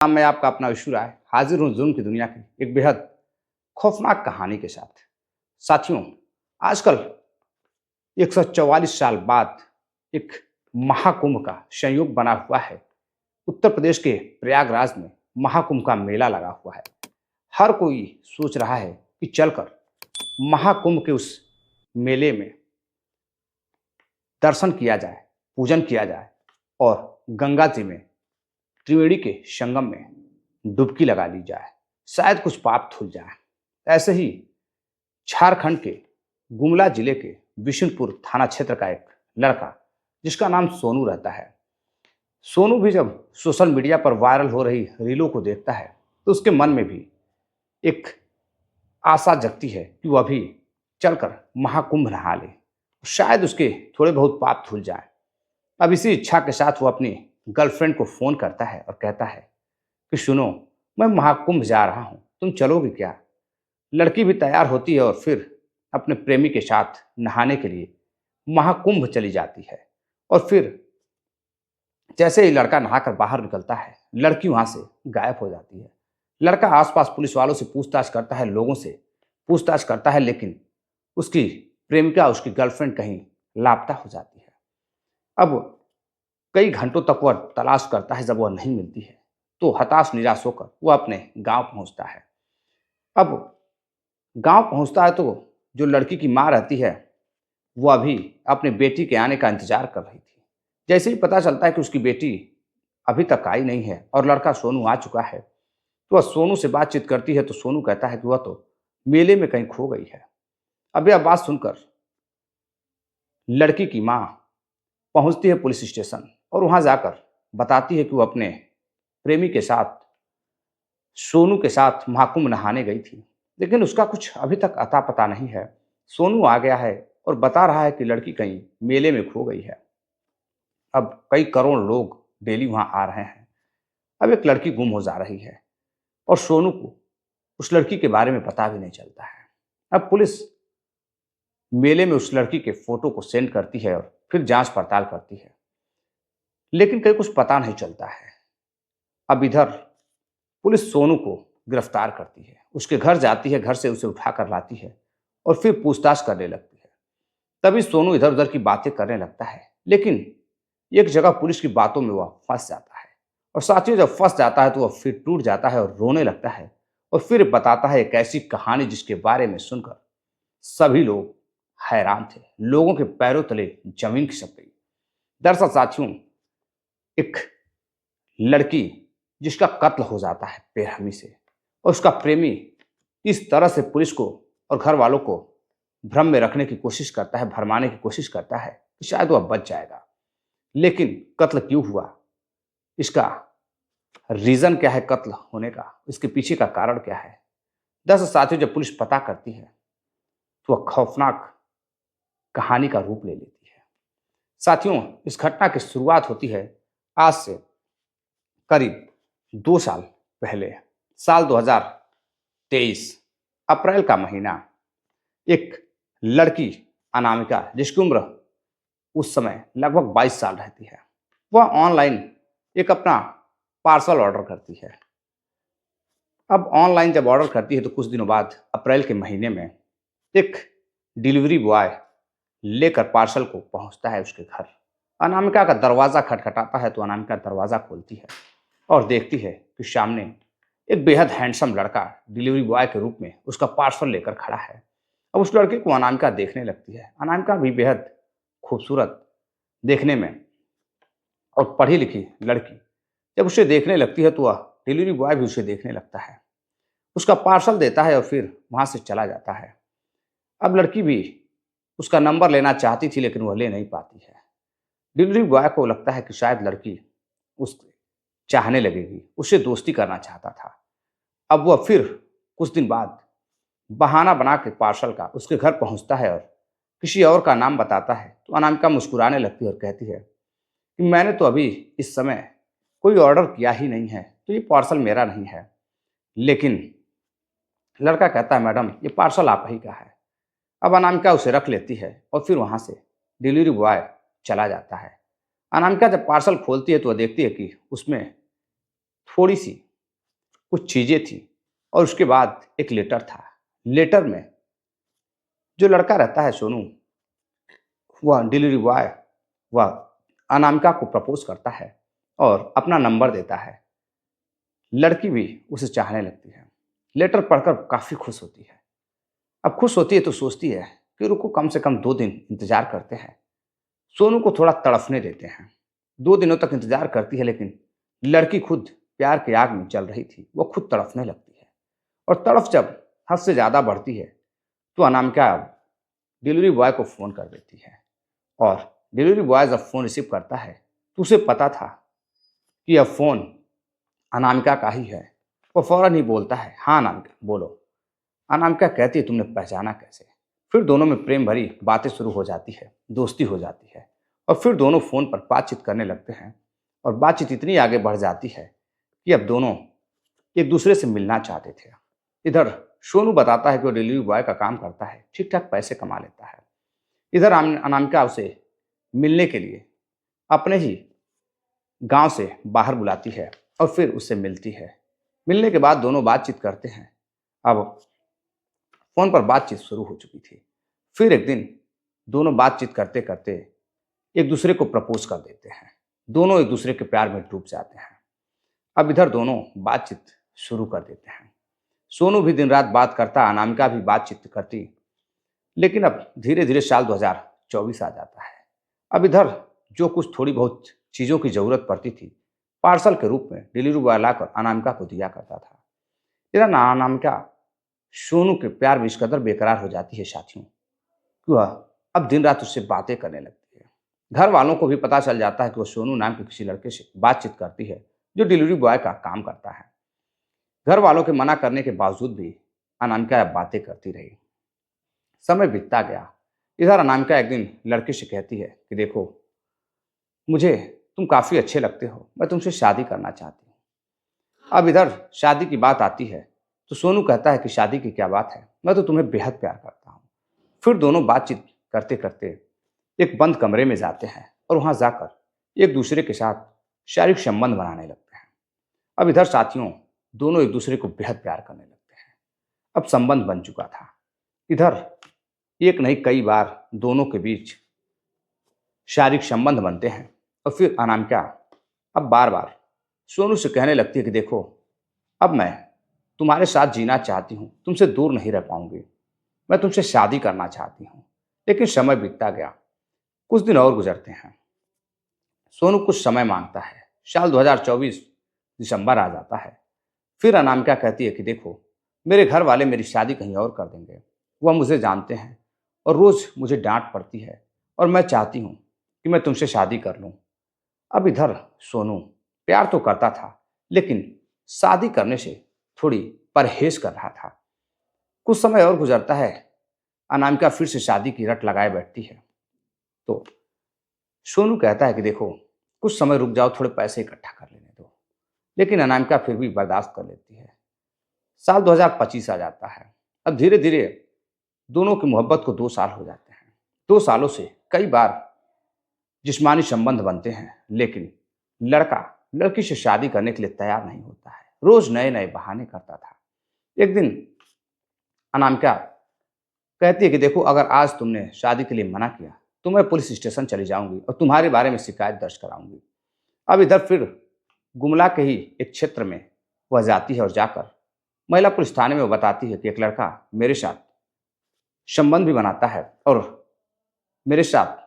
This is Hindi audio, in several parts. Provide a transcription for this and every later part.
मैं आपका अपना विशु राय हाजिर हूँ जुल्म की दुनिया की एक बेहद खौफनाक कहानी के साथ। साथियों, आजकल 144 साल बाद एक महाकुंभ का संयोग बना हुआ है। उत्तर प्रदेश के प्रयागराज में महाकुंभ का मेला लगा हुआ है। हर कोई सोच रहा है कि चलकर महाकुंभ के उस मेले में दर्शन किया जाए, पूजन किया जाए और गंगा जी में त्रिवेणी के संगम में डुबकी लगा ली जाए, शायद कुछ पाप धुल जाए। ऐसे ही झारखंड के गुमला जिले के बिशुनपुर थाना क्षेत्र का एक लड़का जिसका नाम सोनू रहता है। सोनू भी जब सोशल मीडिया पर वायरल हो रही रीलों को देखता है तो उसके मन में भी एक आशा जगती है कि वह भी चलकर महाकुंभ नहा ले, शायद उसके थोड़े बहुत पाप धुल जाए। अब इसी इच्छा के साथ वो अपनी गर्लफ्रेंड को फोन करता है और कहता है कि सुनो, मैं महाकुंभ जा रहा हूं, तुम चलोगे क्या? लड़की भी तैयार होती है और फिर अपने प्रेमी के साथ नहाने के लिए महाकुंभ चली जाती है। और फिर जैसे ही लड़का नहाकर बाहर निकलता है, लड़की वहां से गायब हो जाती है। लड़का आसपास पुलिस वालों से पूछताछ करता है, लोगों से पूछताछ करता है, लेकिन उसकी प्रेमिका, उसकी गर्लफ्रेंड कहीं लापता हो जाती है। अब कई घंटों तक वह तलाश करता है। जब वह नहीं मिलती है तो हताश निराश होकर वह अपने गांव पहुंचता है। अब गांव पहुंचता है तो जो लड़की की मां रहती है वह अभी अपने बेटी के आने का इंतजार कर रही थी। जैसे ही पता चलता है कि उसकी बेटी अभी तक आई नहीं है और लड़का सोनू आ चुका है तो वह सोनू से बातचीत करती है। तो सोनू कहता है कि वह तो मेले में कहीं खो गई है। अब यह बात सुनकर लड़की की मां पहुंचती है पुलिस स्टेशन और वहां जाकर बताती है कि वो अपने प्रेमी के साथ, सोनू के साथ महाकुंभ नहाने गई थी, लेकिन उसका कुछ अभी तक अता पता नहीं है। सोनू आ गया है और बता रहा है कि लड़की कहीं मेले में खो गई है। अब कई करोड़ लोग डेली वहां आ रहे हैं। अब एक लड़की गुम हो जा रही है और सोनू को उस लड़की के बारे में पता भी नहीं चलता है। अब पुलिस मेले में उस लड़की के फोटो को सेंड करती है और फिर जांच पड़ताल करती है, लेकिन कहीं कुछ पता नहीं चलता है। अब इधर पुलिस सोनू को गिरफ्तार करती है, उसके घर जाती है, घर से उसे उठाकर लाती है और फिर पूछताछ करने लगती है। तभी सोनू इधर उधर की बातें करने लगता है, लेकिन एक जगह पुलिस की बातों में वह फंस जाता है। और साथियों, जब फंस जाता है तो वह फिर टूट जाता है और रोने लगता है और फिर बताता है एक ऐसी कहानी जिसके बारे में सुनकर सभी लोग हैरान थे। लोगों के पैरों तले जमीन खिसक गई। दरअसल साथियों, एक लड़की जिसका कत्ल हो जाता है बेरहमी से, और उसका प्रेमी इस तरह से पुलिस को और घर वालों को भ्रम में रखने की कोशिश करता है, भरमाने की कोशिश करता है कि शायद वह बच जाएगा। लेकिन कत्ल क्यों हुआ, इसका रीजन क्या है, कत्ल होने का इसके पीछे का कारण क्या है? दरअसल साथियों, जब पुलिस पता करती है तो वह खौफनाक कहानी का रूप ले लेती है। साथियों, इस घटना की शुरुआत होती है आज से करीब 2 साल पहले, साल 2023 अप्रैल का महीना। एक लड़की अनामिका, जिसकी उम्र उस समय लगभग 22 साल रहती है, वह ऑनलाइन एक अपना पार्सल ऑर्डर करती है। अब ऑनलाइन जब ऑर्डर करती है तो कुछ दिनों बाद अप्रैल के महीने में एक डिलीवरी बॉय लेकर पार्सल को पहुंचता है उसके घर। अनामिका का दरवाज़ा खटखटाता है तो अनामिका दरवाज़ा खोलती है और देखती है कि सामने एक बेहद हैंडसम लड़का डिलीवरी बॉय के रूप में उसका पार्सल लेकर खड़ा है। अब उस लड़के को अनामिका देखने लगती है। अनामिका भी बेहद खूबसूरत देखने में और पढ़ी लिखी लड़की जब उसे देखने लगती है तो वह डिलीवरी बॉय भी उसे देखने लगता है, उसका पार्सल देता है और फिर वहाँ से चला जाता है। अब लड़की भी उसका नंबर लेना चाहती थी, लेकिन वह ले नहीं पाती है। डिलीवरी बॉय को लगता है कि शायद लड़की उससे चाहने लगेगी, उससे दोस्ती करना चाहता था। अब वह फिर कुछ दिन बाद बहाना बना के पार्सल का उसके घर पहुंचता है और किसी और का नाम बताता है। तो अनामिका मुस्कुराने लगती है और कहती है कि मैंने तो अभी इस समय कोई ऑर्डर किया ही नहीं है, तो ये पार्सल मेरा नहीं है। लेकिन लड़का कहता है, मैडम ये पार्सल आप ही का है। अब अनामिका उसे रख लेती है और फिर वहाँ से डिलीवरी बॉय चला जाता है। अनामिका जब पार्सल खोलती है तो वह देखती है कि उसमें थोड़ी सी कुछ चीज़ें थी और उसके बाद एक लेटर था। लेटर में जो लड़का रहता है सोनू, वह डिलीवरी बॉय, वह अनामिका को प्रपोज़ करता है और अपना नंबर देता है। लड़की भी उसे चाहने लगती है। लेटर पढ़कर काफ़ी खुश होती है। अब खुश होती है तो सोचती है कि रुको, कम से कम 2 दिन इंतज़ार करते हैं। सोनू को थोड़ा तड़फने देते हैं। 2 दिनों तक इंतज़ार करती है, लेकिन लड़की खुद प्यार की आग में जल रही थी। वो खुद तड़फने लगती है और तड़फ जब हद से ज़्यादा बढ़ती है तो अनामिका डिलीवरी बॉय को फ़ोन कर देती है। और डिलीवरी बॉय जब फ़ोन रिसीव करता है तो उसे पता था कि यह फ़ोन अनामिका का ही है। वो फ़ौरन ही बोलता है, हाँ अनामिका बोलो। अनामिका कहती है, तुमने पहचाना कैसे? फिर दोनों में प्रेम भरी बातें शुरू हो जाती है, दोस्ती हो जाती है और फिर दोनों फ़ोन पर बातचीत करने लगते हैं और बातचीत इतनी आगे बढ़ जाती है कि अब दोनों एक दूसरे से मिलना चाहते थे। इधर सोनू बताता है कि वो डिलीवरी बॉय का काम करता है, ठीक ठाक पैसे कमा लेता है। इधर अनामिका उसे मिलने के लिए अपने ही गांव से बाहर बुलाती है और फिर उससे मिलती है। मिलने के बाद दोनों बातचीत करते हैं। अब फोन पर बातचीत शुरू हो चुकी थी। फिर एक दिन दोनों बातचीत करते करते एक दूसरे को प्रपोज कर देते हैं। दोनों एक दूसरे के प्यार में डूब जाते हैं। अब इधर दोनों बातचीत शुरू कर देते हैं। सोनू भी दिन रात बात करता, अनामिका भी बातचीत करती। लेकिन अब धीरे धीरे साल 2024 आ जाता है। अब इधर जो कुछ थोड़ी बहुत चीज़ों की ज़रूरत पड़ती थी, पार्सल के रूप में डिलीवरी बॉय लाकर अनामिका को दिया करता था। इधर अनामिका सोनू के प्यार में इस कदर बेकरार हो जाती है साथियों कि वह अब दिन रात उससे बातें करने लगती है। घर वालों को भी पता चल जाता है कि वह सोनू नाम के किसी लड़के से बातचीत करती है जो डिलीवरी बॉय का काम करता है। घर वालों के मना करने के बावजूद भी अनामिका बातें करती रही। समय बीतता गया। इधर अनामिका एक दिन लड़के से कहती है कि देखो, मुझे तुम काफ़ी अच्छे लगते हो, मैं तुमसे शादी करना चाहती हूँ। अब इधर शादी की बात आती है तो सोनू कहता है कि शादी की क्या बात है, मैं तो तुम्हें बेहद प्यार करता हूँ। फिर दोनों बातचीत करते करते एक बंद कमरे में जाते हैं और वहाँ जाकर एक दूसरे के साथ शारीरिक संबंध बनाने लगते हैं। अब इधर साथियों दोनों एक दूसरे को बेहद प्यार करने लगते हैं। अब संबंध बन चुका था। इधर एक नहीं कई बार दोनों के बीच शारीरिक संबंध बनते हैं और फिर अनामिका अब बार बार सोनू से कहने लगती है कि देखो, अब मैं तुम्हारे साथ जीना चाहती हूँ, तुमसे दूर नहीं रह पाऊंगी, मैं तुमसे शादी करना चाहती हूँ। लेकिन समय बीतता गया। कुछ दिन और गुजरते हैं। सोनू कुछ समय मांगता है। साल 2024 दिसंबर आ जाता है। फिर अनामिका कहती है कि देखो, मेरे घर वाले मेरी शादी कहीं और कर देंगे। वह मुझे जानते हैं और रोज़ मुझे डांट पड़ती है और मैं चाहती हूँ कि मैं तुमसे शादी कर लूँ। अब इधर सोनू प्यार तो करता था, लेकिन शादी करने से थोड़ी परहेज कर रहा था। कुछ समय और गुजरता है। अनामिका फिर से शादी की रट लगाए बैठती है। तो सोनू कहता है कि देखो, कुछ समय रुक जाओ, थोड़े पैसे इकट्ठा कर लेने दो। लेकिन अनामिका फिर भी बर्दाश्त कर लेती है। साल 2025 आ जाता है। अब धीरे धीरे दोनों की मोहब्बत को 2 साल हो जाते हैं। 2 सालों से कई बार जिस्मानी संबंध बनते हैं, लेकिन लड़का लड़की से शादी करने के लिए तैयार नहीं होता है। रोज नए नए बहाने करता था। एक दिन अनामिका कहती है कि देखो, अगर आज तुमने शादी के लिए मना किया तो मैं पुलिस स्टेशन चली जाऊंगी और तुम्हारे बारे में शिकायत दर्ज कराऊंगी। अब इधर फिर गुमला के ही एक क्षेत्र में वह जाती है और जाकर महिला पुलिस थाने में वो बताती है कि एक लड़का मेरे साथ संबंध भी बनाता है और मेरे साथ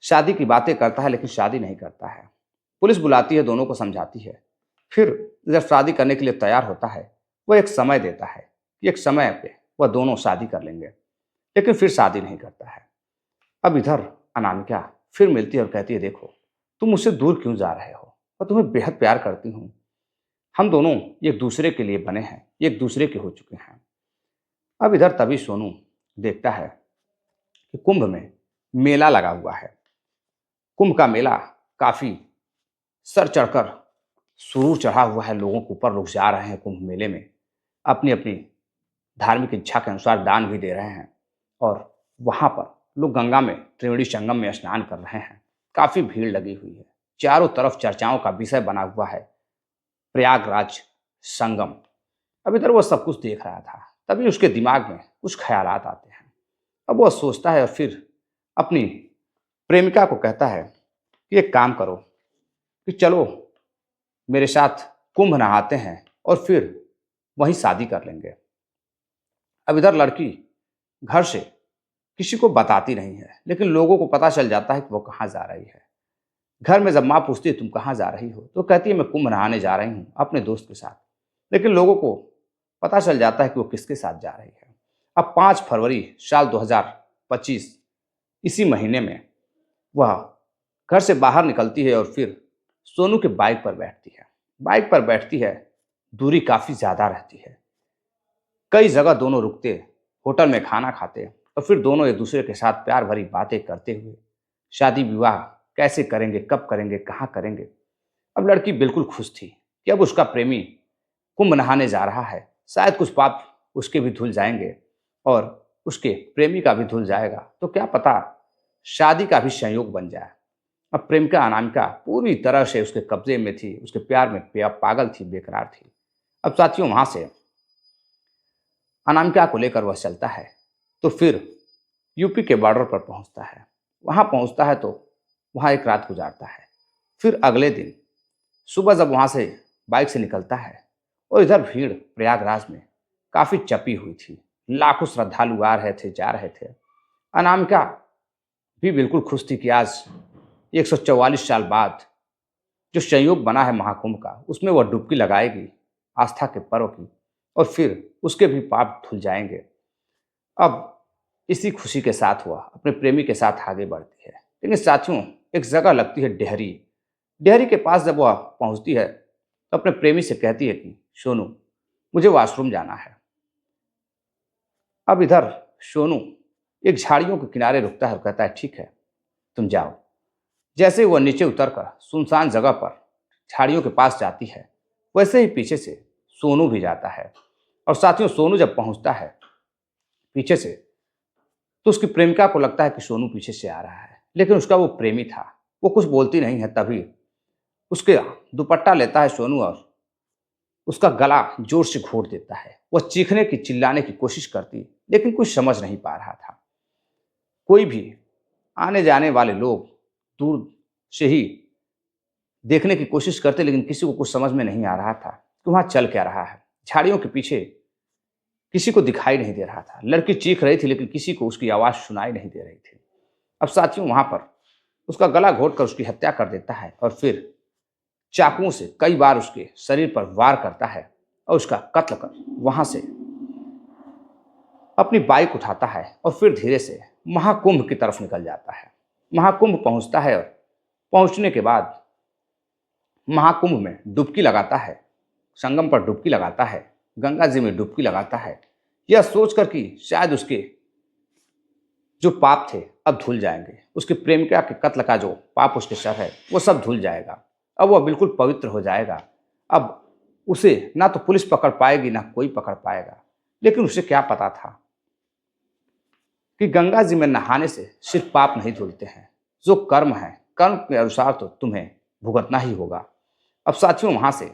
शादी की बातें करता है, लेकिन शादी नहीं करता है। पुलिस बुलाती है, दोनों को समझाती है। फिर जब शादी करने के लिए तैयार होता है, वह एक समय देता है कि एक समय पे वह दोनों शादी कर लेंगे, लेकिन फिर शादी नहीं करता है। अब इधर अनामिका फिर मिलती है और कहती है देखो, तुम मुझसे दूर क्यों जा रहे हो, और तुम्हें बेहद प्यार करती हूँ। हम दोनों एक दूसरे के लिए बने हैं, एक दूसरे के हो चुके हैं। अब इधर तभी सोनू देखता है कि कुंभ में मेला लगा हुआ है। कुंभ का मेला काफी सर चढ़कर सुरूर चढ़ा हुआ है। लोगों के ऊपर लोग जा रहे हैं कुंभ मेले में, अपनी अपनी धार्मिक इच्छा के अनुसार दान भी दे रहे हैं और वहां पर लोग गंगा में त्रिवेणी संगम में स्नान कर रहे हैं। काफी भीड़ लगी हुई है। चारों तरफ चर्चाओं का विषय बना हुआ है प्रयागराज संगम। अब इधर वो सब कुछ देख रहा था, तभी उसके दिमाग में कुछ ख्यालात आते हैं। अब वह सोचता है और फिर अपनी प्रेमिका को कहता है कि एक काम करो कि चलो मेरे साथ कुंभ नहाते हैं और फिर वहीं शादी कर लेंगे। अब इधर लड़की घर से किसी को बताती नहीं है, लेकिन लोगों को पता चल जाता है कि वो कहाँ जा रही है। घर में जब माँ पूछती है तुम कहाँ जा रही हो, तो कहती है मैं कुंभ नहाने जा रही हूँ अपने दोस्त के साथ। लेकिन लोगों को पता चल जाता है कि वो किसके साथ जा रही है। अब 5 फरवरी साल 2025 इसी महीने में वह घर से बाहर निकलती है और फिर सोनू के बाइक पर बैठती है। बाइक पर बैठती है, दूरी काफ़ी ज़्यादा रहती है। कई जगह दोनों रुकते, होटल में खाना खाते और फिर दोनों एक दूसरे के साथ प्यार भरी बातें करते हुए शादी विवाह कैसे करेंगे, कब करेंगे, कहाँ करेंगे। अब लड़की बिल्कुल खुश थी कि अब उसका प्रेमी कुंभ नहाने जा रहा है। शायद कुछ पाप उसके भी धुल जाएंगे और उसके प्रेमी का भी धुल जाएगा, तो क्या पता शादी का भी संयोग बन जाए। अब प्रेमिका अनामिका पूरी तरह से उसके कब्जे में थी, उसके प्यार में पागल थी, बेकरार थी। अब साथियों वहां से अनामिका को लेकर वह चलता है तो फिर यूपी के बॉर्डर पर पहुंचता है। वहां पहुंचता है तो वहां एक रात गुजारता है। फिर अगले दिन सुबह जब वहां से बाइक से निकलता है और इधर भीड़ प्रयागराज में काफी चपी हुई थी। लाखों श्रद्धालु आ रहे थे, जा रहे थे। अनामिका भी बिल्कुल खुश थी कि आज 144 साल बाद जो संयोग बना है महाकुंभ का, उसमें वह डुबकी लगाएगी आस्था के पर्व की और फिर उसके भी पाप धुल जाएंगे। अब इसी खुशी के साथ वह अपने प्रेमी के साथ आगे बढ़ती है। लेकिन साथियों एक जगह लगती है डेहरी। डेहरी के पास जब वह पहुंचती है तो अपने प्रेमी से कहती है कि सोनू मुझे वॉशरूम जाना है। अब इधर सोनू एक झाड़ियों के किनारे रुकता है और कहता है ठीक है तुम जाओ। जैसे वह नीचे उतरकर सुनसान जगह पर झाड़ियों के पास जाती है, वैसे ही पीछे से सोनू भी जाता है। और साथियों सोनू जब पहुंचता है पीछे से तो उसकी प्रेमिका को लगता है कि सोनू पीछे से आ रहा है, लेकिन उसका वो प्रेमी था। वो कुछ बोलती नहीं है। तभी उसके दुपट्टा लेता है सोनू और उसका गला जोर से घोट देता है। वह चीखने की चिल्लाने की कोशिश करती, लेकिन कुछ समझ नहीं पा रहा था। कोई भी आने जाने वाले लोग दूर से ही देखने की कोशिश करते, लेकिन किसी को कुछ समझ में नहीं आ रहा था कि वहां चल क्या रहा है। झाड़ियों के पीछे किसी को दिखाई नहीं दे रहा था। लड़की चीख रही थी, लेकिन किसी को उसकी आवाज़ सुनाई नहीं दे रही थी। अब साथियों वहां पर उसका गला घोटकर उसकी हत्या कर देता है और फिर चाकुओं से कई बार उसके शरीर पर वार करता है और उसका कत्ल कर वहां से अपनी बाइक उठाता है और फिर धीरे से महाकुंभ की तरफ निकल जाता है। महाकुंभ पहुंचता है और पहुंचने के बाद महाकुंभ में डुबकी लगाता है, संगम पर डुबकी लगाता है, गंगा जी में डुबकी लगाता है, यह सोचकर कि शायद उसके जो पाप थे अब धुल जाएंगे। उसके प्रेमिका के कत्ल का जो पाप उसके सर है वो सब धुल जाएगा। अब वह बिल्कुल पवित्र हो जाएगा। अब उसे ना तो पुलिस पकड़ पाएगी ना कोई पकड़ पाएगा। लेकिन उसे क्या पता था कि गंगा जी में नहाने से सिर्फ पाप नहीं धुलते हैं, जो कर्म है कर्म के अनुसार तो तुम्हें भुगतना ही होगा। अब साथियों वहां से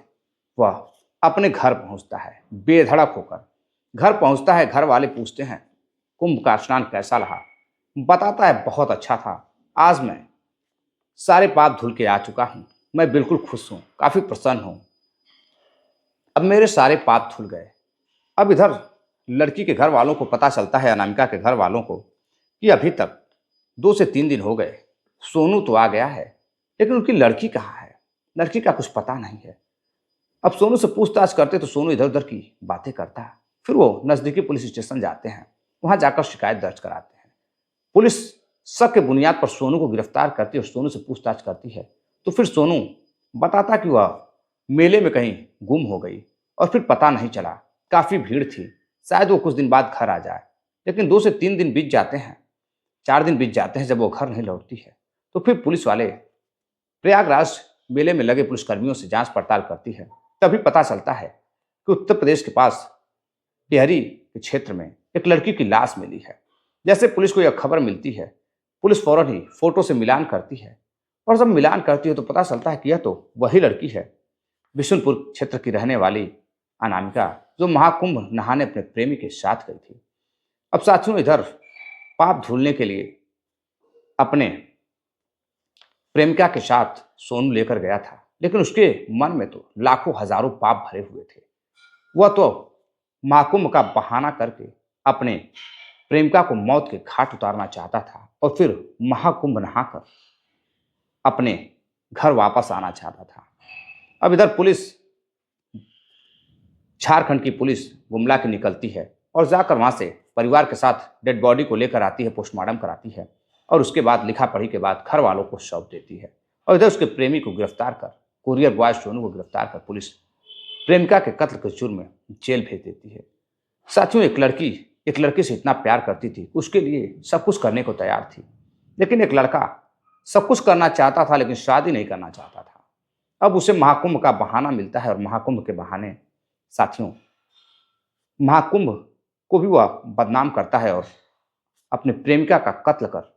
वह अपने घर पहुंचता है बेधड़क होकर। घर पहुंचता है, घर वाले पूछते हैं कुंभ का स्नान कैसा रहा। बताता है बहुत अच्छा था, आज मैं सारे पाप धुल के आ चुका हूं, मैं बिल्कुल खुश हूं, काफी प्रसन्न हूं, अब मेरे सारे पाप धुल गए। अब इधर लड़की के घर वालों को पता चलता है, अनामिका के घर वालों को, कि अभी तक 2 से 3 दिन हो गए, सोनू तो आ गया है लेकिन उनकी लड़की कहाँ है, लड़की का कुछ पता नहीं है। अब सोनू से पूछताछ करते तो सोनू इधर उधर की बातें करता है। फिर वो नज़दीकी पुलिस स्टेशन जाते हैं, वहां जाकर शिकायत दर्ज कराते हैं। पुलिस शक के बुनियाद पर सोनू को गिरफ्तार करती है और सोनू से पूछताछ करती है। तो फिर सोनू बताता कि वह मेले में कहीं गुम हो गई और फिर पता नहीं चला, काफ़ी भीड़ थी, शायद वो कुछ दिन बाद घर आ जाए। लेकिन 2 से 3 दिन बीत जाते हैं, 4 दिन बीत जाते हैं, जब वो घर नहीं लौटती है तो फिर पुलिस वाले प्रयागराज मेले में लगे पुलिसकर्मियों से जांच पड़ताल करती है। तभी पता चलता है कि उत्तर प्रदेश के पास टिहरी के क्षेत्र में एक लड़की की लाश मिली है। जैसे पुलिस को यह खबर मिलती है, पुलिस फौरन ही फोटो से मिलान करती है और जब मिलान करती है तो पता चलता है कि यह तो वही लड़की है, बिशुनपुर क्षेत्र की रहने वाली अनामिका, जो महाकुंभ नहाने अपने प्रेमी के साथ गई थी। अब साथियों, इधर पाप धुलने के लिए अपने प्रेमिका के साथ सोनू लेकर गया था, लेकिन उसके मन में तो लाखों हजारों पाप भरे हुए थे। वह तो महाकुंभ का बहाना करके अपने प्रेमिका को मौत के घाट उतारना चाहता था और फिर महाकुंभ नहाकर अपने घर वापस आना चाहता था। अब इधर पुलिस, झारखंड की पुलिस गुमला की निकलती है और जाकर वहां से परिवार के साथ डेड बॉडी को लेकर आती है, पोस्टमार्टम कराती है और उसके बाद लिखा पढ़ी के बाद घर वालों को सौंप देती है। और इधर उसके प्रेमी को गिरफ्तार कर, कुरियर बॉय सोनू को गिरफ्तार कर पुलिस प्रेमिका के कत्ल के जुर्म में जेल भेज देती है। साथियों, एक लड़की से इतना प्यार करती थी, उसके लिए सब कुछ करने को तैयार थी, लेकिन एक लड़का सब कुछ करना चाहता था लेकिन शादी नहीं करना चाहता था। अब उसे महाकुंभ का बहाना मिलता है और महाकुंभ के बहाने साथियों महाकुंभ को भी वह बदनाम करता है और अपने प्रेमिका का कत्ल कर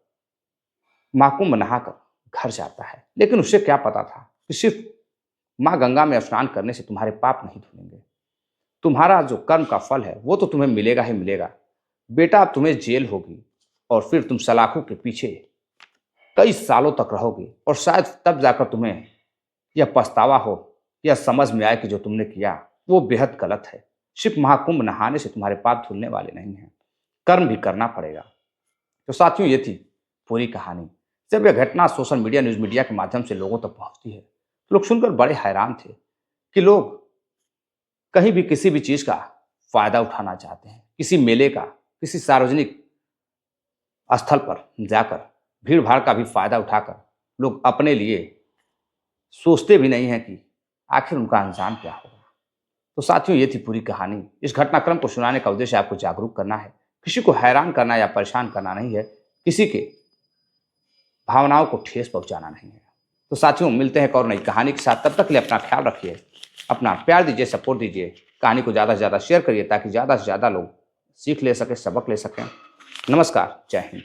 महाकुंभ नहाकर घर जाता है। लेकिन उसे क्या पता था कि सिर्फ माँ गंगा में स्नान करने से तुम्हारे पाप नहीं धुलेंगे, तुम्हारा जो कर्म का फल है वो तो तुम्हें मिलेगा ही मिलेगा। बेटा, अब तुम्हें जेल होगी और फिर तुम सलाखों के पीछे कई सालों तक रहोगे और शायद तब जाकर तुम्हें यह पछतावा हो, यह समझ में आए कि जो तुमने किया वो बेहद गलत है। सिर्फ महाकुंभ नहाने से तुम्हारे पाप धुलने वाले नहीं हैं, कर्म भी करना पड़ेगा। तो साथियों, ये थी पूरी कहानी। जब यह घटना सोशल मीडिया, न्यूज़ मीडिया के माध्यम से लोगों तक पहुंचती है तो लोग सुनकर बड़े हैरान थे कि लोग कहीं भी किसी भी चीज़ का फायदा उठाना चाहते हैं। किसी मेले का, किसी सार्वजनिक स्थल पर जाकर भीड़ भाड़ का भी फायदा उठाकर लोग अपने लिए सोचते भी नहीं हैं कि आखिर उनका अंजाम क्या होगा। तो साथियों, ये थी पूरी कहानी। इस घटनाक्रम को सुनाने का उद्देश्य आपको जागरूक करना है, किसी को हैरान करना या परेशान करना नहीं है, किसी के भावनाओं को ठेस पहुंचाना नहीं है। तो साथियों, मिलते हैं एक और नई कहानी के साथ। तब तक के लिए अपना ख्याल रखिए, अपना प्यार दीजिए, सपोर्ट दीजिए। कहानी को ज़्यादा से ज़्यादा शेयर करिए ताकि ज़्यादा से ज़्यादा लोग सीख ले सकें, सबक ले सकें। नमस्कार, जय हिंद।